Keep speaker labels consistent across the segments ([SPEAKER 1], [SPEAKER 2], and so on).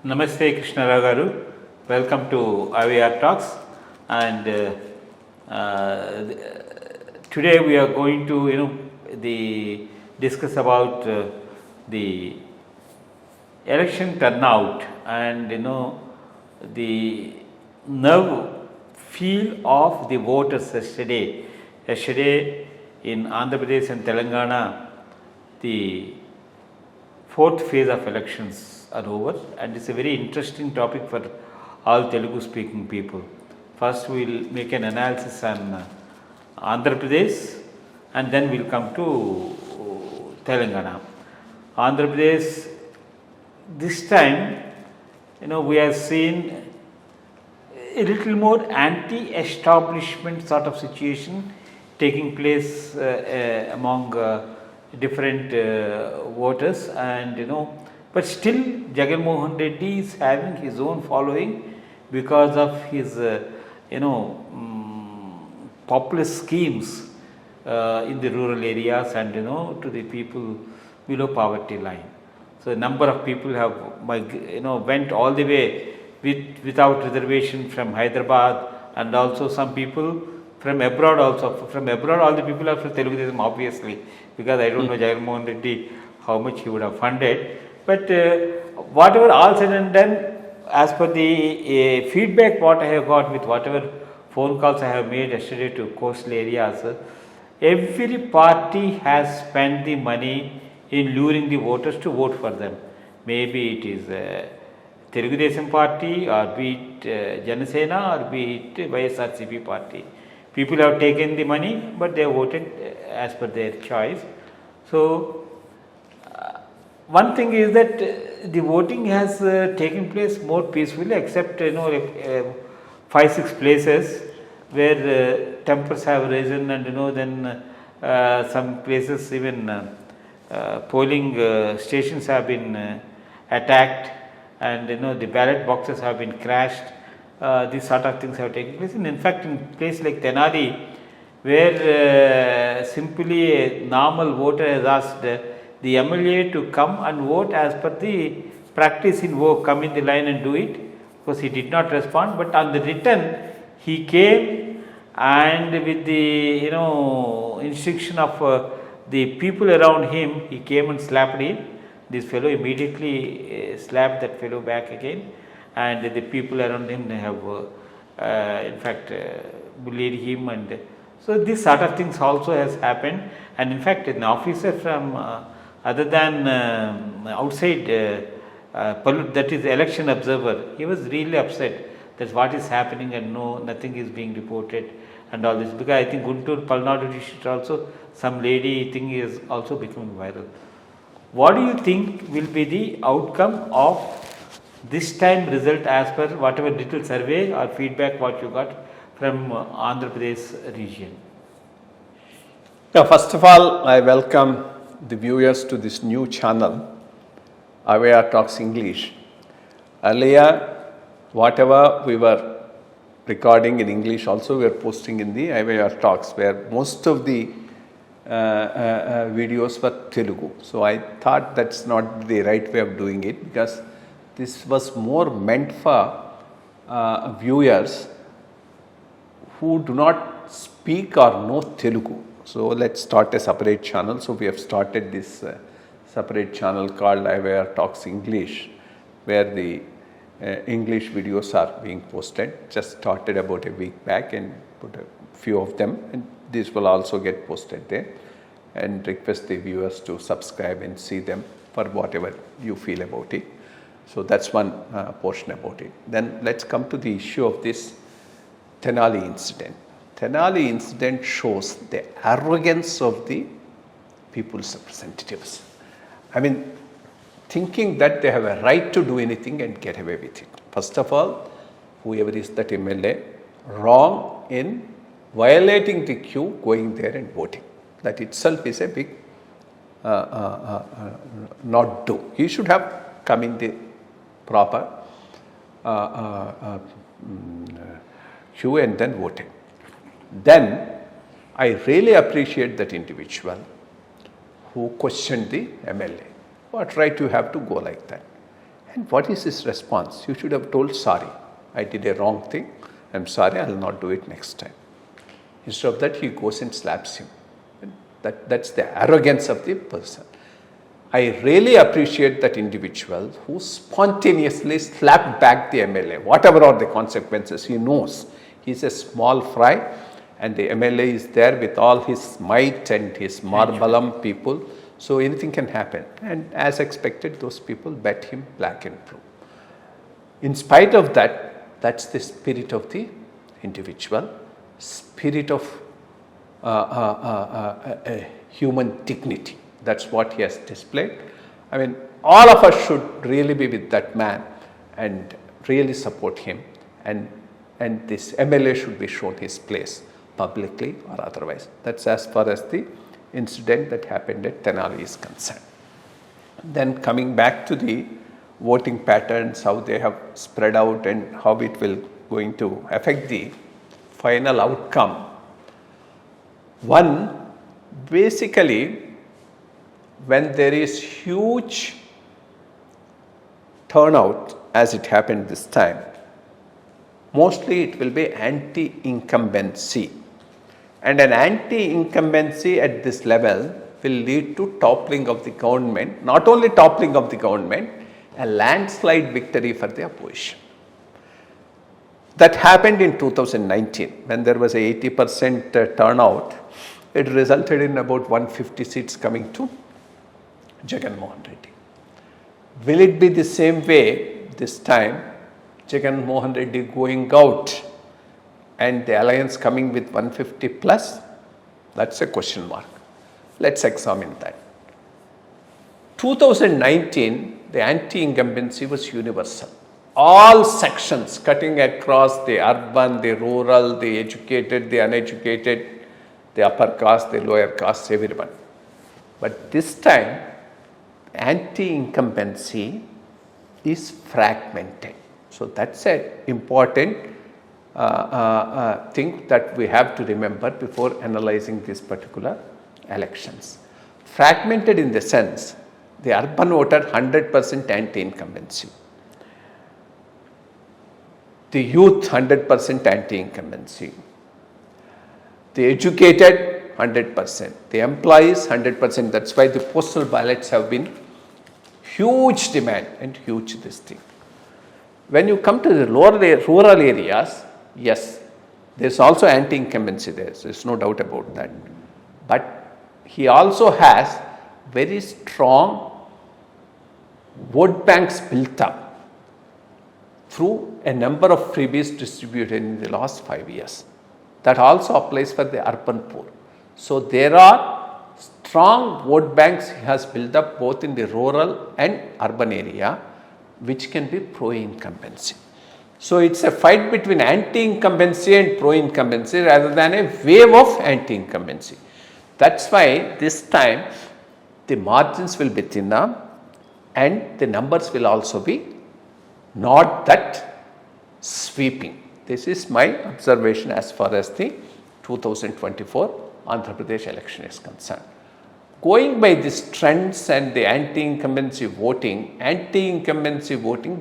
[SPEAKER 1] Namaste Krishna Rao garu. Welcome to IYRTalks, and today we are going to discuss about the election turnout and the nerve feel of the voters yesterday. Yesterday in Andhra Pradesh and Telangana, the fourth phase of elections are over, and it's a very interesting topic for all Telugu speaking people. First we will make an analysis on Andhra Pradesh, and then we'll come to Telangana. Andhra Pradesh, this time we have seen a little more anti-establishment sort of situation taking place among different voters, and but still Jagannath Reddy is having his own following because of his populist schemes in the rural areas and to the people below poverty line. So a number of people have went all the way without reservation from Hyderabad, and also some people from abroad also. From abroad all the people are from Telugu Desam, obviously, because I don't know Jagannath Reddy how much he would have funded. But whatever all said and done, as per the feedback what I have got with whatever phone calls I have made yesterday to coastal areas, every party has spent the money in luring the voters to vote for them. Maybe it is Telugu Desam party, or be it Janasena, or be it IYRCP party. People have taken the money, but they have voted as per their choice. So one thing is that the voting has taken place more peacefully, except 5-6 places where tempers have risen, and then some places even polling stations have been attacked, and the ballot boxes have been crashed. These sort of things have taken place. And in fact, in place like Tenali, where simply a normal voter has asked the MLA to come and vote as per the practice in vote, come in the line and do it. Of course, he did not respond, but on the return he came, and with the instruction of the people around him, he came and slapped him. This fellow immediately slapped that fellow back again, and the people around him have in fact bullied him, and so this sort of things also has happened. And in fact, an officer from other than outside, that is election observer, he was really upset that what is happening and nothing is being reported and all this, because I think Guntur, Palnadu district also, some lady thing is also becoming viral. What do you think will be the outcome of this time result as per whatever little survey or feedback what you got from Andhra Pradesh region?
[SPEAKER 2] First of all, I welcome the viewers to this new channel, IYRTalks English. Earlier, whatever we were recording in English also we are posting in the IYRTalks, where most of the videos were Telugu. So I thought that's not the right way of doing it, because this was more meant for viewers who do not speak or know Telugu. So let's start a separate channel. So we have started this separate channel called IYRTalks English, where the English videos are being posted. Just started about a week back and put a few of them, and these will also get posted there, and request the viewers to subscribe and see them for whatever you feel about it. So that's one portion about it. Then let's come to the issue of this Tenali incident. Tenali incident shows the arrogance of the people's representatives. I mean, thinking that they have a right to do anything and get away with it. First of all, whoever is that MLA, wrong in violating the queue, going there and voting. That itself is a big not do. He should have come in the proper queue and then voted. Then I really appreciate that individual who questioned the MLA. What right you have to go like that? And what is his response? You should have told, sorry, I did a wrong thing. I'm sorry, I will not do it next time. Instead of that, he goes and slaps him. And that's the arrogance of the person. I really appreciate that individual who spontaneously slapped back the MLA. Whatever are the consequences, he knows. He's a small fry and the MLA is there with all his might and his marbalam people. So anything can happen. And as expected, those people bet him black and blue. In spite of that, that's the spirit of the individual, spirit of human dignity. That's what he has displayed. I mean, all of us should really be with that man and really support him. And this MLA should be shown his place publicly or otherwise. That's as far as the incident that happened at Tenali is concerned. Then coming back to the voting patterns, how they have spread out and how it will going to affect the final outcome. One, basically, when there is huge turnout as it happened this time, mostly it will be anti-incumbency. And an anti-incumbency at this level will lead to toppling of the government, not only toppling of the government, a landslide victory for the opposition. That happened in 2019 when there was a 80% turnout. It resulted in about 150 seats coming to Jagan Mohan Reddy. Will it be the same way this time? Jagan Mohan Reddy going out and the alliance coming with 150 plus? That's a question mark. Let's examine that. 2019, the anti-incumbency was universal. All sections cutting across the urban, the rural, the educated, the uneducated, the upper caste, the lower caste, everyone. But this time, anti-incumbency is fragmented. So that's an important thing that we have to remember before analyzing these particular elections. Fragmented in the sense, the urban voter 100% anti-incumbency. The youth 100% anti-incumbency. The educated 100%. The employees 100%. That's why the postal ballots have been huge demand and huge this thing. When you come to the rural areas, yes, there's also anti-incumbency there. So there's no doubt about that. But he also has very strong vote banks built up through a number of freebies distributed in the last 5 years. That also applies for the urban poor. So there are strong vote banks he has built up both in the rural and urban area, which can be pro-incumbency. So it's a fight between anti-incumbency and pro-incumbency rather than a wave of anti-incumbency. That's why this time the margins will be thinner and the numbers will also be not that sweeping. This is my observation as far as the 2024 Andhra Pradesh election is concerned. Going by these trends and the anti-incumbency voting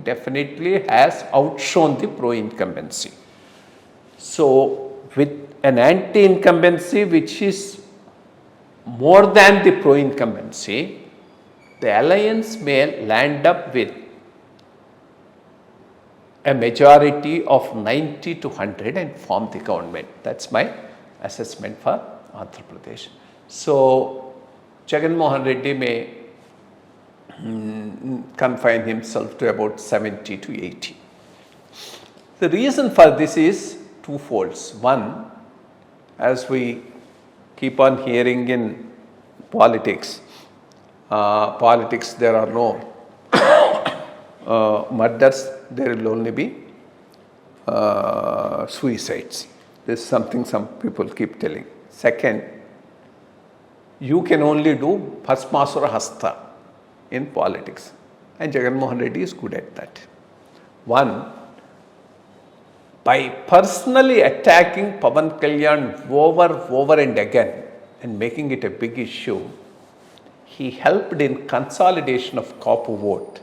[SPEAKER 2] definitely has outshone the pro-incumbency. So with an anti-incumbency which is more than the pro-incumbency, the alliance may land up with a majority of 90 to 100 and form the government. That's my assessment for Andhra Pradesh. So Jagan Mohan Reddy may confine himself to about 70 to 80. The reason for this is twofold. One, as we keep on hearing in politics, there are no murders, there will only be suicides. This is something some people keep telling. Second, you can only do Bhasmasura Hasta in politics, and Jagan Mohan Reddy is good at that. One, by personally attacking Pawan Kalyan over and again and making it a big issue, he helped in consolidation of copper vote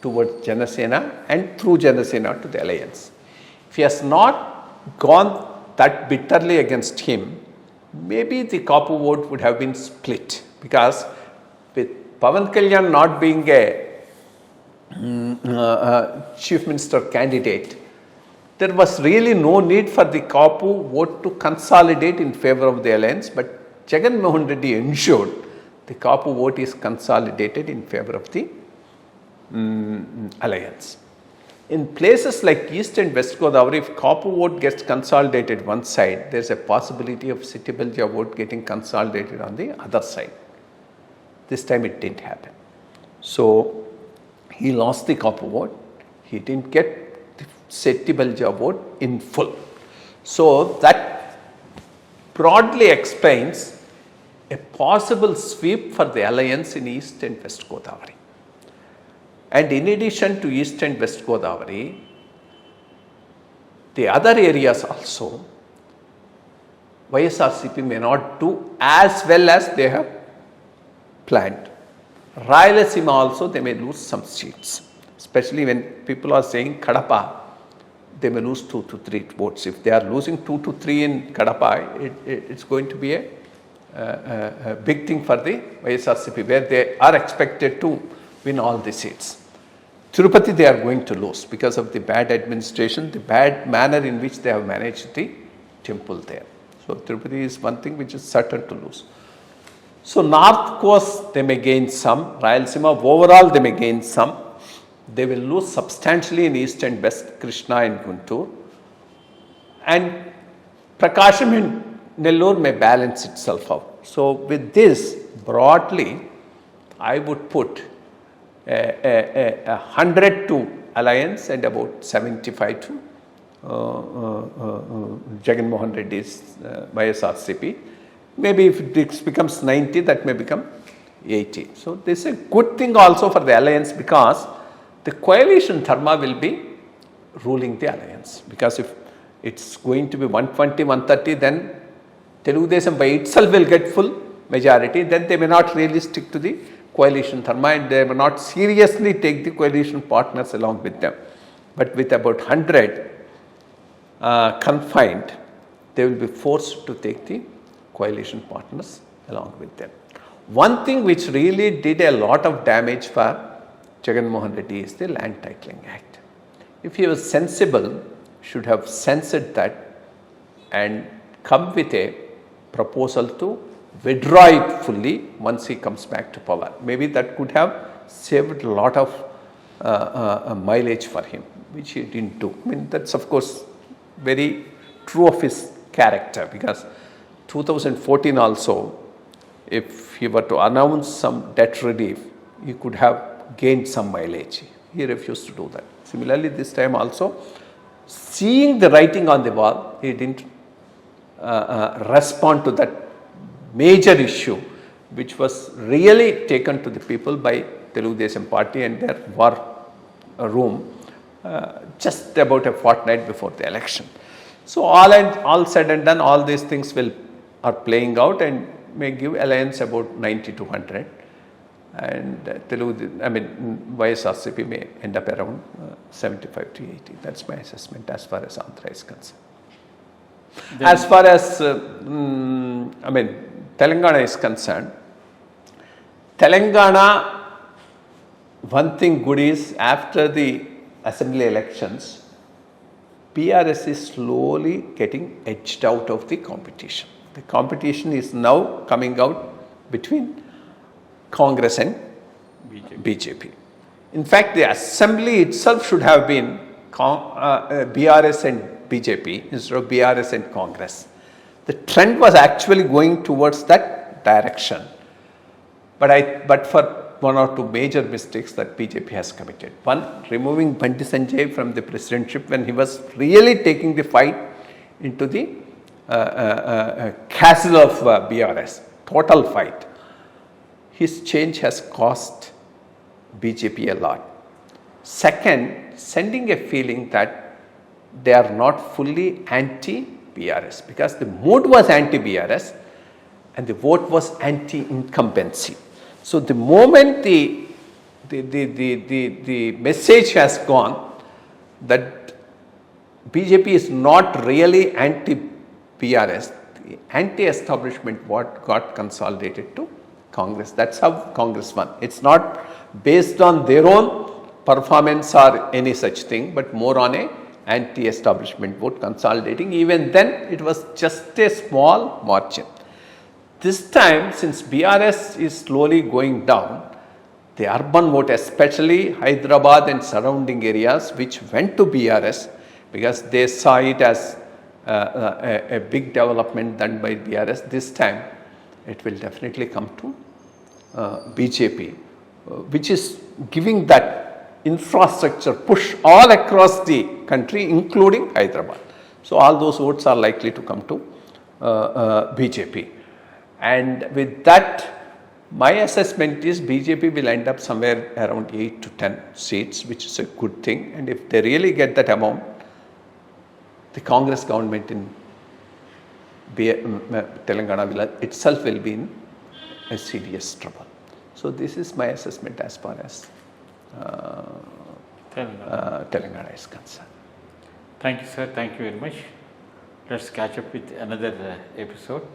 [SPEAKER 2] towards Janasena and through Janasena to the alliance. If he has not gone that bitterly against him, maybe the Kapu vote would have been split, because with Pawan Kalyan not being a chief minister candidate, there was really no need for the Kapu vote to consolidate in favor of the alliance, but Jagan Mohan Reddy ensured the Kapu vote is consolidated in favor of the alliance. In places like East and West Godavari, if Kapu vote gets consolidated one side, there is a possibility of City Belja vote getting consolidated on the other side. This time it didn't happen. So he lost the Kapu vote. He didn't get the City Belja vote in full. So that broadly explains a possible sweep for the alliance in East and West Godavari. And in addition to East and West Godavari, the other areas also, YSRCP may not do as well as they have planned. Rayalaseema also, they may lose some seats, especially when people are saying Kadapa, they may lose 2 to 3 votes. If they are losing 2 to 3 in Kadapa, it's going to be a big thing for the YSRCP, where they are expected to win all the seats. Tirupati they are going to lose because of the bad administration, the bad manner in which they have managed the temple there. So Tirupati is one thing which is certain to lose. So North Coast they may gain some, Rayalaseema overall they may gain some. They will lose substantially in East and West, Krishna and Guntur. And Prakasham in Nellore may balance itself out. So with this, broadly, I would put 100 to alliance and about 75 to Jagan Mohan Reddy's YSRCP. Maybe if it becomes 90, that may become 80. So this is a good thing also for the alliance, because the coalition dharma will be ruling the alliance. Because if it's going to be 120, 130, then Telugu Desam by itself will get full majority. Then they may not really stick to the coalition dharma, and they will not seriously take the coalition partners along with them. But with about 100 confined, they will be forced to take the coalition partners along with them. One thing which really did a lot of damage for Jagan Mohan Reddy is the Land Titling Act. If he was sensible, should have censored that and come with a proposal to withdraw it fully once he comes back to power. Maybe that could have saved a lot of mileage for him, which he didn't do. I mean, that's of course very true of his character, because 2014 also, if he were to announce some debt relief, he could have gained some mileage. He refused to do that. Similarly, this time also, seeing the writing on the wall, he didn't respond to that major issue, which was really taken to the people by Telugu Desam party and their war room just about a fortnight before the election. So all said and done, all these things are playing out and may give alliance about 90 to 100, and YSRCP may end up around 75 to 80. That's my assessment as far as Andhra is concerned. Then, as far as Telangana is concerned, Telangana, one thing good is, after the assembly elections, BRS is slowly getting edged out of the competition. The competition is now coming out between Congress and BJP. In fact, the assembly itself should have been BRS and BJP instead of BRS and Congress. The trend was actually going towards that direction. But for one or two major mistakes that BJP has committed. One, removing Banti Sanjay from the presidentship when he was really taking the fight into the castle of BRS, total fight. His change has cost BJP a lot. Second, sending a feeling that they are not fully anti-BRS, because the mood was anti-BRS and the vote was anti-incumbency. So the moment the the message has gone that BJP is not really anti-BRS. The anti-establishment what got consolidated to Congress. That's how Congress won. It's not based on their own performance or any such thing, but more on a anti-establishment vote consolidating. Even then, it was just a small margin. This time, since BRS is slowly going down, the urban vote, especially Hyderabad and surrounding areas, which went to BRS because they saw it as a big development done by BRS. This time, it will definitely come to BJP, which is giving that infrastructure push all across the country, including Hyderabad. So, all those votes are likely to come to BJP. And with that, my assessment is BJP will end up somewhere around 8 to 10 seats, which is a good thing. And if they really get that amount, the Congress government in Telangana itself will be in a serious trouble. So this is my assessment as far as Telangana is concerned.
[SPEAKER 1] Thank you, sir. Thank you very much. Let's catch up with another episode.